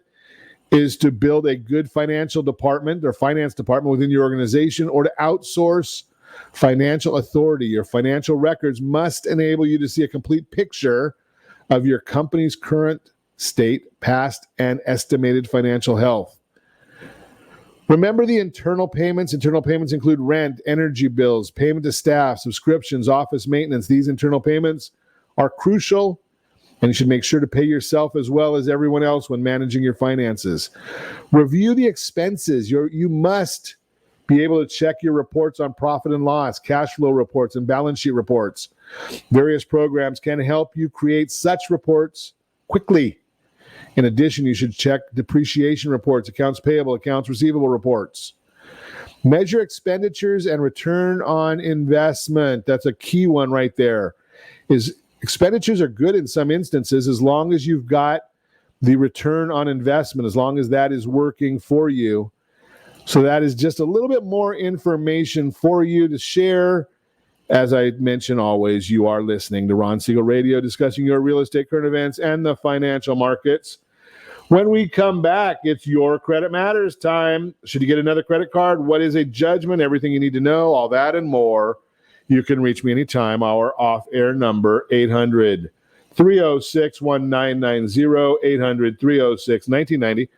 is to build a good financial department or finance department within your organization, or to outsource financial authority. Your financial records must enable you to see a complete picture of your company's current state, past, and estimated financial health. Remember the internal payments. Internal payments include rent, energy bills, payment to staff, subscriptions, office maintenance. These internal payments are crucial, and you should make sure to pay yourself as well as everyone else when managing your finances. Review the expenses. You must be able to check your reports on profit and loss, cash flow reports, and balance sheet reports. Various programs can help you create such reports quickly. In addition, you should check depreciation reports, accounts payable, accounts receivable reports. Measure expenditures and return on investment. That's a key one right there. Expenditures are good in some instances as long as you've got the return on investment, as long as that is working for you. So that is just a little bit more information for you to share. As I mention always, you are listening to Ron Siegel Radio, discussing your real estate current events and the financial markets. When we come back, it's Your Credit Matters time. Should you get another credit card? What is a judgment? Everything you need to know, all that and more. You can reach me anytime. Our off-air number, 800-306-1990, 800-306-1990,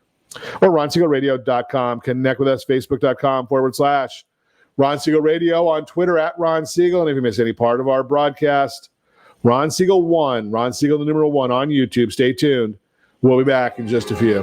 or RonSiegelRadio.com. Connect with us, Facebook.com/Ron Siegel Radio, on Twitter @Ron Siegel. And if you miss any part of our broadcast, Ron Siegel 1, Ron Siegel the numeral 1 on YouTube. Stay tuned. We'll be back in just a few.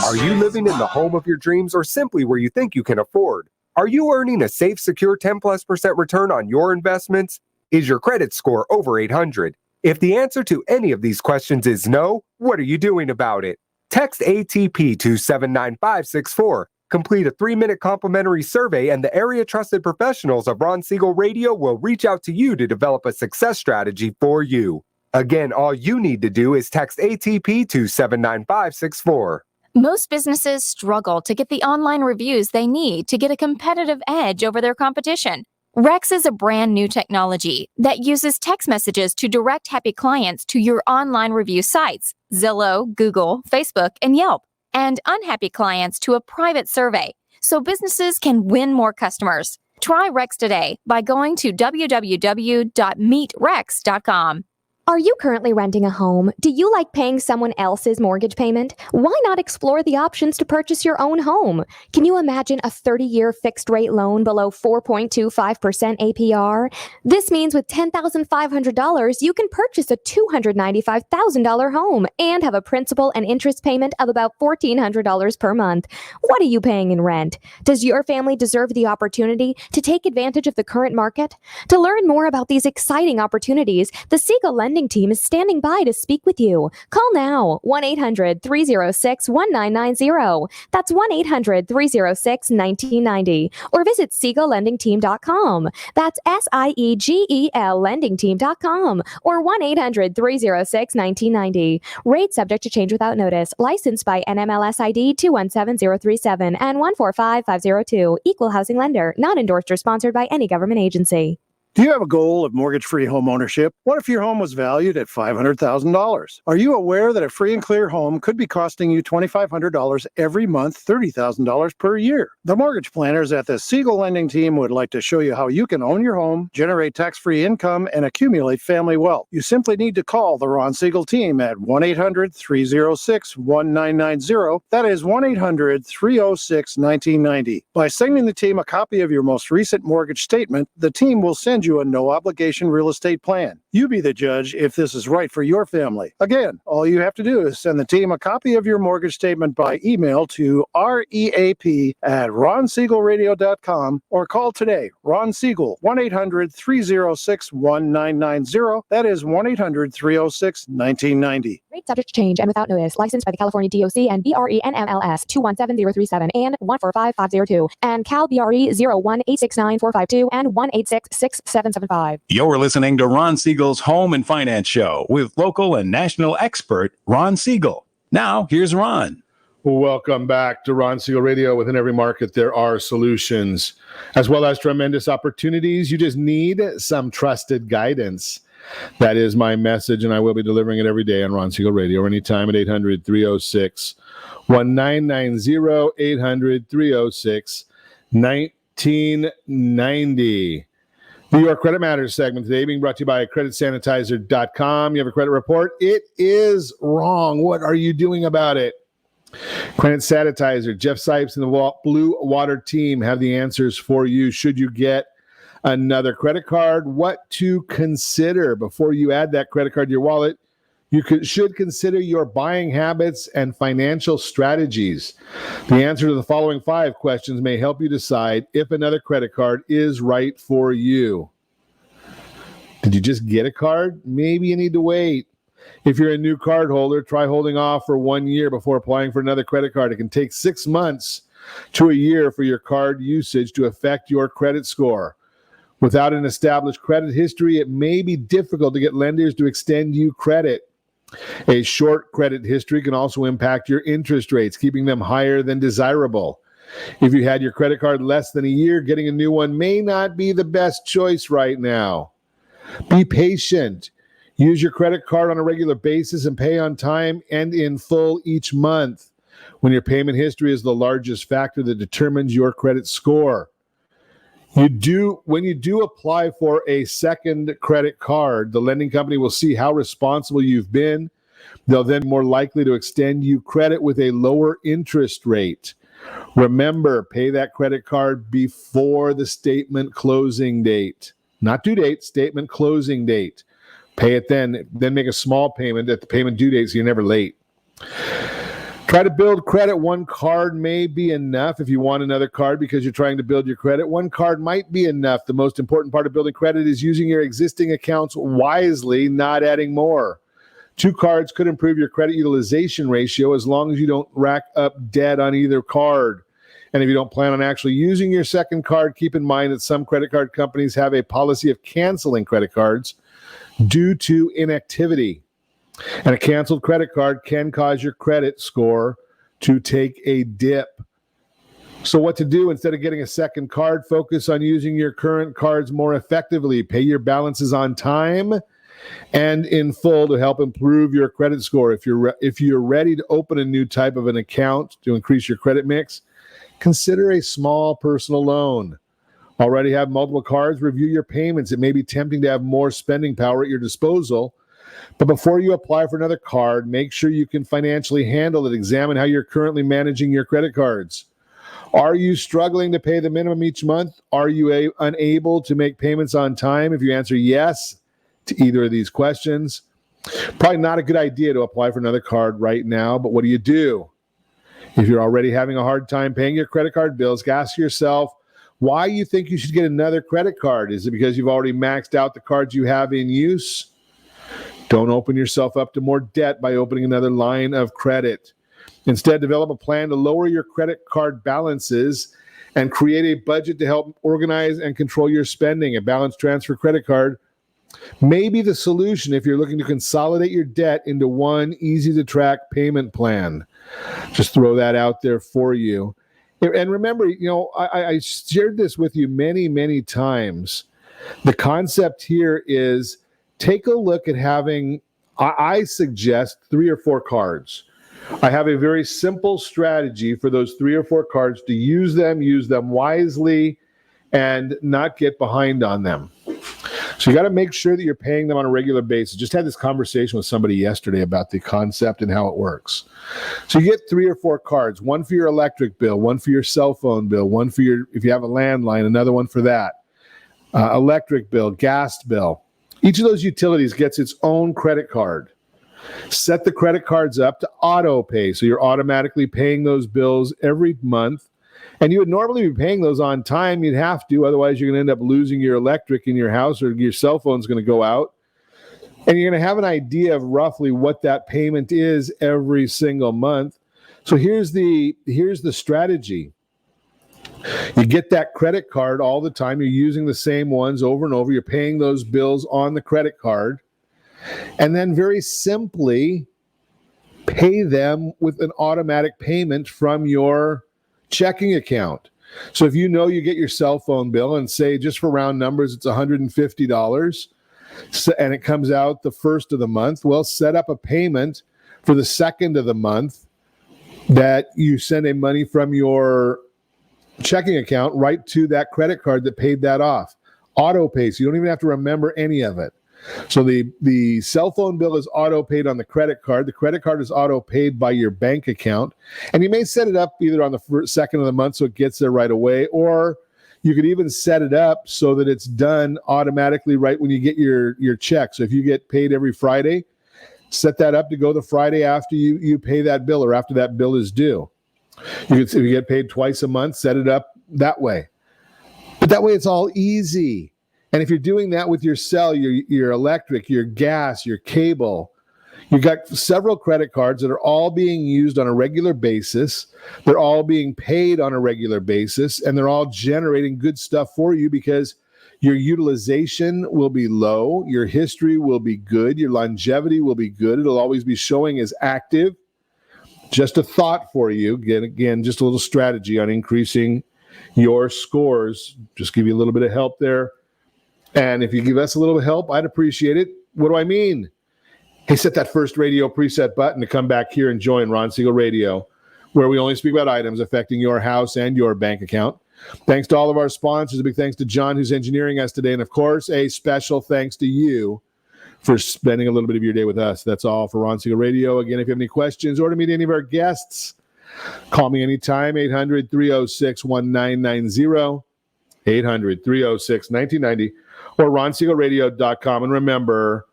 Are you living in the home of your dreams, or simply where you think you can afford? Are you earning a safe, secure 10+% return on your investments? Is your credit score over 800? If the answer to any of these questions is no, what are you doing about it? Text ATP to 79564. Complete a 3-minute complimentary survey, and the area trusted professionals of Ron Siegel Radio will reach out to you to develop a success strategy for you. Again, all you need to do is text ATP to 79564. Most businesses struggle to get the online reviews they need to get a competitive edge over their competition. Rex is a brand new technology that uses text messages to direct happy clients to your online review sites, Zillow, Google, Facebook, and Yelp, and unhappy clients to a private survey, so businesses can win more customers. Try Rex today by going to www.meetrex.com. Are you currently renting a home? Do you like paying someone else's mortgage payment? Why not explore the options to purchase your own home? Can you imagine a 30-year fixed-rate loan below 4.25% APR? This means with $10,500, you can purchase a $295,000 home and have a principal and interest payment of about $1,400 per month. What are you paying in rent? Does your family deserve the opportunity to take advantage of the current market? To learn more about these exciting opportunities, the Siegel Lending Team is standing by to speak with you. Call now, 1-800-306-1990. That's 1-800-306-1990. Or visit SiegelLendingTeam.com. That's SIEGEL LendingTeam.com. Or 1-800-306-1990. Rate subject to change without notice. Licensed by NMLS ID 217037 and 145502. Equal housing lender. Not endorsed or sponsored by any government agency. Do you have a goal of mortgage-free home ownership? What if your home was valued at $500,000? Are you aware that a free and clear home could be costing you $2,500 every month, $30,000 per year? The mortgage planners at the Siegel Lending Team would like to show you how you can own your home, generate tax-free income, and accumulate family wealth. You simply need to call the Ron Siegel Team at 1-800-306-1990. That is 1-800-306-1990. By sending the team a copy of your most recent mortgage statement, the team will send you a no-obligation real estate plan. You be the judge if this is right for your family. Again, all you have to do is send the team a copy of your mortgage statement by email to reap@ronsiegelradio.com or call today. Ron Siegel, 1-800-306-1990. That is 1-800-306-1990. Rate subject to change and without notice. Licensed by the California DOC and BRE NMLS 217037 and 145502 and Cal BRE 01869452 and 1866775. You're listening to Ron Siegel's Home and Finance Show with local and national expert Ron Siegel. Now, here's Ron. Welcome back to Ron Siegel Radio. Within every market, there are solutions, as well as tremendous opportunities. You just need some trusted guidance. That is my message, and I will be delivering it every day on Ron Siegel Radio or anytime at 800-306-1990, 800-306-1990. The Your Credit Matters segment today being brought to you by creditsanitizer.com. You have a credit report? It is wrong. What are you doing about it? Credit Sanitizer, Jeff Sipes and the Blue Water team have the answers for you. Should you get another credit card, what to consider before you add that credit card to your wallet? You should consider your buying habits and financial strategies. The answer to the following 5 questions may help you decide if another credit card is right for you. Did you just get a card? Maybe you need to wait. If you're a new card holder, try holding off for 1 year before applying for another credit card. It can take 6 months to a year for your card usage to affect your credit score. Without an established credit history, it may be difficult to get lenders to extend you credit. A short credit history can also impact your interest rates, keeping them higher than desirable. If you had your credit card less than a year, getting a new one may not be the best choice right now. Be patient. Use your credit card on a regular basis and pay on time and in full each month, when your payment history is the largest factor that determines your credit score. When you do apply for a second credit card, the lending company will see how responsible you've been. They'll then be more likely to extend you credit with a lower interest rate. Remember, pay that credit card before the statement closing date. Not due date, statement closing date. Pay it then make a small payment at the payment due date so you're never late. Try to build credit. One card may be enough if you want another card because you're trying to build your credit. One card might be enough. The most important part of building credit is using your existing accounts wisely, not adding more. 2 cards could improve your credit utilization ratio as long as you don't rack up debt on either card. And if you don't plan on actually using your second card, keep in mind that some credit card companies have a policy of canceling credit cards due to inactivity. And a canceled credit card can cause your credit score to take a dip. So what to do? Instead of getting a second card, focus on using your current cards more effectively. Pay your balances on time and in full to help improve your credit score. If you're ready to open a new type of an account to increase your credit mix, consider a small personal loan. Already have multiple cards? Review your payments. It may be tempting to have more spending power at your disposal. But before you apply for another card, make sure you can financially handle it. Examine how you're currently managing your credit cards. Are you struggling to pay the minimum each month? Are you unable to make payments on time? If you answer yes to either of these questions, probably not a good idea to apply for another card right now. But what do? If you're already having a hard time paying your credit card bills, ask yourself why you think you should get another credit card. Is it because you've already maxed out the cards you have in use? Don't open yourself up to more debt by opening another line of credit. Instead, develop a plan to lower your credit card balances and create a budget to help organize and control your spending. A balance transfer credit card may be the solution if you're looking to consolidate your debt into one easy-to-track payment plan. Just throw that out there for you. And remember, I shared this with you many, many times. The concept here is take a look at having, I suggest 3 or 4 cards. I have a very simple strategy for those 3 or 4 cards to use them wisely, and not get behind on them. So you got to make sure that you're paying them on a regular basis. Just had this conversation with somebody yesterday about the concept and how it works. So you get 3 or 4 cards, one for your electric bill, one for your cell phone bill, one for if you have a landline, another one for that. Electric bill, gas bill. Each of those utilities gets its own credit card. Set the credit cards up to auto pay, so you're automatically paying those bills every month. And you would normally be paying those on time. You'd have to, otherwise you're going to end up losing your electric in your house, or your cell phone's going to go out. And you're going to have an idea of roughly what that payment is every single month. So here's the strategy. You get that credit card all the time. You're using the same ones over and over. You're paying those bills on the credit card. And then very simply, pay them with an automatic payment from your checking account. So if you know you get your cell phone bill and say, just for round numbers, it's $150, and it comes out the first of the month, well, set up a payment for the second of the month that you send a money from your checking account right to that credit card that paid that off. Auto pay, so you don't even have to remember any of it. So the cell phone bill is auto paid on the credit card. The credit card is auto paid by your bank account. And you may set it up either on the second of the month so it gets there right away, or you could even set it up so that it's done automatically right when you get your check. So if you get paid every Friday, set that up to go the Friday after you pay that bill or after that bill is due. If you get paid twice a month, set it up that way. But that way it's all easy. And if you're doing that with your cell, your electric, your gas, your cable, you've got several credit cards that are all being used on a regular basis. They're all being paid on a regular basis, and they're all generating good stuff for you because your utilization will be low, your history will be good, your longevity will be good. It'll always be showing as active. Just a thought for you. Again, just a little strategy on increasing your scores. Just give you a little bit of help there. And if you give us a little help, I'd appreciate it. What do I mean? Hey, set that first radio preset button to come back here and join Ron Siegel Radio, where we only speak about items affecting your house and your bank account. Thanks to all of our sponsors. A big thanks to John, who's engineering us today. And, of course, a special thanks to you for spending a little bit of your day with us. That's all for Ron Siegel Radio. Again, if you have any questions or to meet any of our guests, call me anytime, 800-306-1990, 800-306-1990. or ronsiegelradio.com. And remember,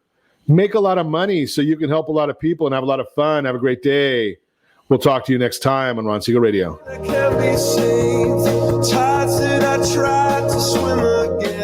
make a lot of money so you can help a lot of people and have a lot of fun. Have a great day. We'll talk to you next time on Ron Siegel Radio. I can't be saved. Tides that I tried to swim again.